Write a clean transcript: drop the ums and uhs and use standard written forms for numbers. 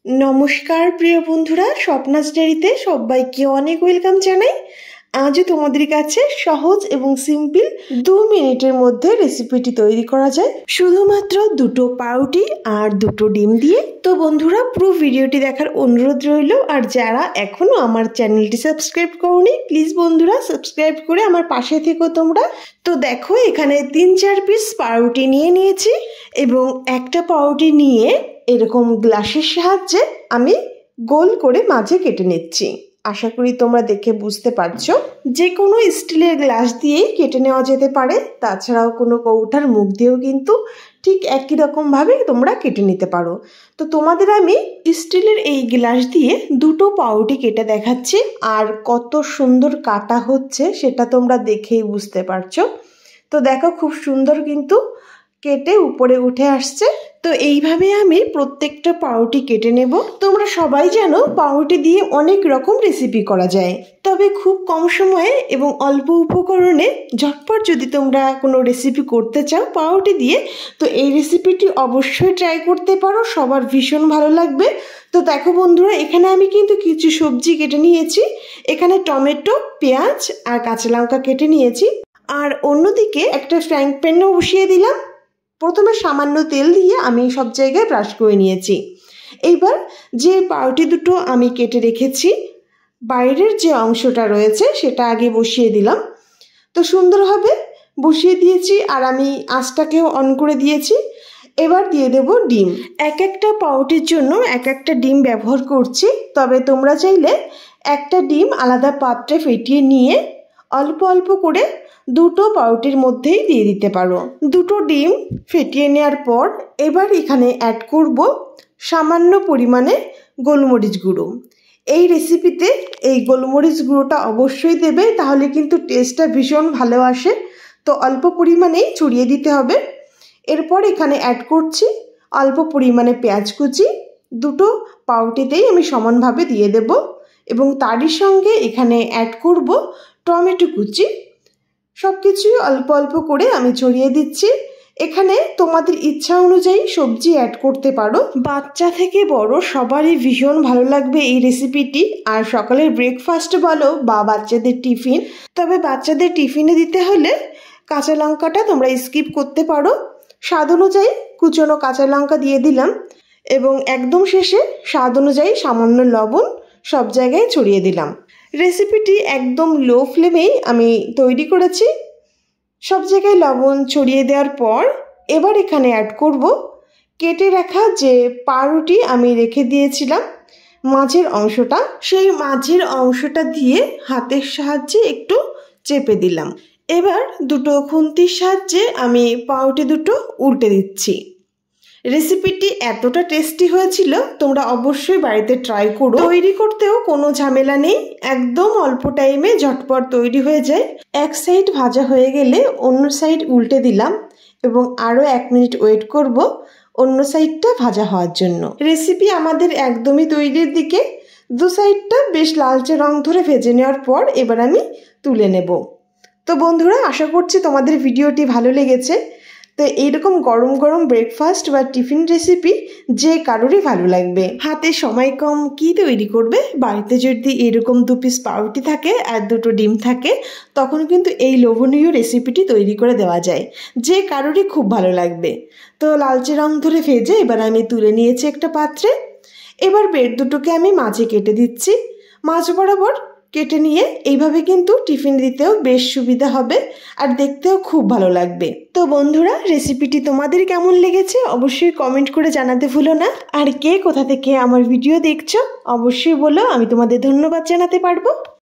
नमस्कार प्रिय बंधुरा स्वप्नास डायरीते सबाइके अनेक वेलकाम जानाई। आज तुम्हादेर काछे सहज एवं सिम्पल 2 मिनिटेर मध्य रेसिपिटी तैरी करा जाए शुधुमात्र दुटो पाउरुटी और दुटो डिम दिए। तो बंधुरा पुरो भिडियोटी देखार अनुरोध रइलो और जारा एखोनो आमार चैनलटी सबस्क्राइब करोनी प्लिज बंधुरा सबस्क्राइब करे आमार पाशे থেকো তোমরা। तो देखो एखाने 3-4 पिस पाउरुटी निये निয়েছি এবং একটা পাউরুটি নিয়ে এরকম গ্লাসের সাহায্যে আমি গোল করে মাঝে কেটে নিচ্ছি। আশা করি তোমরা দেখে বুঝতে পারছো। যে কোনো স্টিলের গ্লাস দিয়েই কেটে নেওয়া যেতে পারে, তাছাড়াও কোনো কৌটার মুখ দিয়েও কিন্তু ঠিক একই রকম ভাবে তোমরা কেটে নিতে পারো। তো তোমাদের আমি স্টিলের এই গ্লাস দিয়ে দুটো পাউরুটি কেটে দেখাচ্ছি, আর কত সুন্দর কাটা হচ্ছে সেটা তোমরা দেখেই বুঝতে পারছো। তো দেখো খুব সুন্দর কিন্তু কেটে উপরে উঠে আসছে। তো এইভাবে আমি প্রত্যেকটা পাউরুটি কেটে নেব। তোমরা সবাই জানো পাউরুটি দিয়ে অনেক রকম রেসিপি করা যায়, তবে খুব কম সময়ে এবং অল্প উপকরণে ঝটপট যদি তোমরা কোনো রেসিপি করতে চাও পাউরুটি দিয়ে, তো এই রেসিপিটি অবশ্যই ট্রাই করতে পারো, সবার ভীষণ ভালো লাগবে। তো দেখো বন্ধুরা, এখানে আমি কিন্তু কিছু সবজি কেটে নিয়েছি। এখানে টমেটো, পেঁয়াজ আর কাঁচা লঙ্কা কেটে নিয়েছি। আর অন্যদিকে একটা ফ্রাইং প্যানও বসিয়ে দিলাম। প্রথমে সামান্য তেল দিয়ে আমি সব জায়গায় ব্রাশ করে নিয়েছি। এইবার যে পাউরুটি দুটো আমি কেটে রেখেছি বাইরের যে অংশটা রয়েছে সেটা আগে বসিয়ে দিলাম। তো সুন্দরভাবে বসিয়ে দিয়েছি আর আমি আঁচটাকেও অন করে দিয়েছি। এবার দিয়ে দেব ডিম। এক একটা পাউরুটির জন্য এক একটা ডিম ব্যবহার করছি, তবে তোমরা চাইলে একটা ডিম আলাদা পাত্রে ফেটিয়ে নিয়ে অল্প অল্প করে দুটো পাউরুটির মধ্যেই দিয়ে দিতে পারো। দুটো ডিম ফেটিয়ে নেওয়ার পর এবার এখানে অ্যাড করব সামান্য পরিমাণে গোলমরিচ গুঁড়ো। এই রেসিপিতে এই গোলমরিচ গুঁড়োটা অবশ্যই দেবে, তাহলে কিন্তু টেস্টটা ভীষণ ভালো আসে। তো অল্প পরিমাণেই ছড়িয়ে দিতে হবে। এরপর এখানে অ্যাড করছি অল্প পরিমাণে পেঁয়াজ কুচি। দুটো পাউরুটিতেই আমি সমানভাবে দিয়ে দেব এবং তারই সঙ্গে এখানে অ্যাড করব টমেটো কুচি। সব কিছুই অল্প অল্প করে আমি ছড়িয়ে দিচ্ছি। এখানে তোমাদের ইচ্ছা অনুযায়ী সবজি অ্যাড করতে পারো। বাচ্চা থেকে বড় সবারই ভীষণ ভালো লাগবে এই রেসিপিটি, আর সকালের ব্রেকফাস্ট বলো বা বাচ্চাদের টিফিন। তবে বাচ্চাদের টিফিনে দিতে হলে কাঁচা লঙ্কাটা তোমরা স্কিপ করতে পারো। স্বাদ অনুযায়ী কুচনো কাঁচা লঙ্কা দিয়ে দিলাম এবং একদম শেষে স্বাদ অনুযায়ী সামান্য লবণ সব জায়গায় ছড়িয়ে দিলাম। রেসিপিটি একদম লো ফ্লেমেই আমি তৈরি করেছি। সব জায়গায় লবণ ছড়িয়ে দেওয়ার পর এবার এখানে অ্যাড করব কেটে রাখা যে পাউরুটি আমি রেখে দিয়েছিলাম মাঝের অংশটা। সেই মাঝের অংশটা দিয়ে হাতের সাহায্যে একটু চেপে দিলাম। এবার দুটো খুন্তির সাহায্যে আমি পাউরুটি দুটো উল্টে দিচ্ছি। রেসিপিটি এতটা টেস্টি হয়েছিল, তোমরা অবশ্যই বাড়িতে ট্রাই করো। তৈরি করতেও কোনো ঝামেলা নেই, একদম অল্প টাইমে ঝটপট তৈরি হয়ে যায়। এক সাইড ভাজা হয়ে গেলে অন্য সাইড উল্টে দিলাম এবং আরও 1 মিনিট ওয়েট করব অন্য সাইডটা ভাজা হওয়ার জন্য। রেসিপি আমাদের একদমই তৈরির দিকে। দু সাইডটা বেশ লালচে রং ধরে ভেজে নেওয়ার পর এবার আমি তুলে নেব। তো বন্ধুরা, আশা করছি তোমাদের ভিডিওটি ভালো লেগেছে। তো এইরকম গরম গরম ব্রেকফাস্ট বা টিফিন রেসিপি যে কারোরই ভালো লাগবে। হাতে সময় কম, কি তৈরি করবে? বাড়িতে যদি এরকম 2 পিস পাউরুটি থাকে আর দুটো ডিম থাকে, তখন কিন্তু এই লোভনীয় রেসিপিটি তৈরি করে দেওয়া যায়, যে কারোরই খুব ভালো লাগবে। তো লালচে রং ধরে ভেজে এবার আমি তুলে নিয়েছি একটা পাত্রে। এবার ব্রেড দুটোকে আমি মাঝে কেটে দিচ্ছি। মাঝ বরাবর কেটে নিয়ে এইভাবে কিন্তু টিফিন দিতেও বেশ সুবিধা হবে আর দেখতেও খুব ভালো লাগবে। তো বন্ধুরা, রেসিপিটি তোমাদের কেমন লেগেছে অবশ্যই কমেন্ট করে জানাতে ভুলো না। আর কে কোথা থেকে আমার ভিডিও দেখছো অবশ্যই বলো, আমি তোমাদের ধন্যবাদ জানাতে পারবো।